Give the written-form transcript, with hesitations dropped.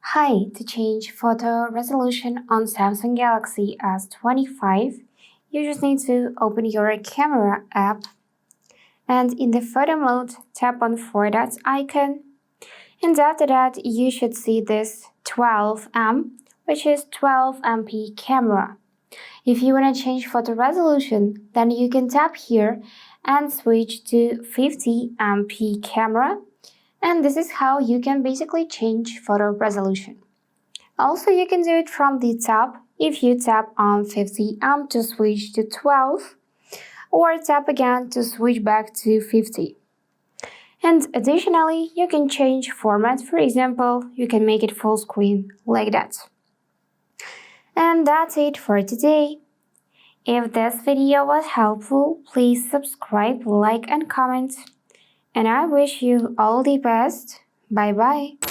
Hi, to change photo resolution on Samsung Galaxy S25, you just need to open your camera app and in the photo mode, tap on 4 dots icon. And after that, you should see this 12M, which is 12MP camera. If you want to change photo resolution, then you can tap here and switch to 50MP camera. And this is how you can basically change photo resolution. Also, you can do it from the top if you tap on 50M to switch to 12, or tap again to switch back to 50. And additionally, you can change format. For example, you can make it full screen like that. And that's it for today. If this video was helpful, please subscribe, like, and comment. And I wish you all the best. Bye bye.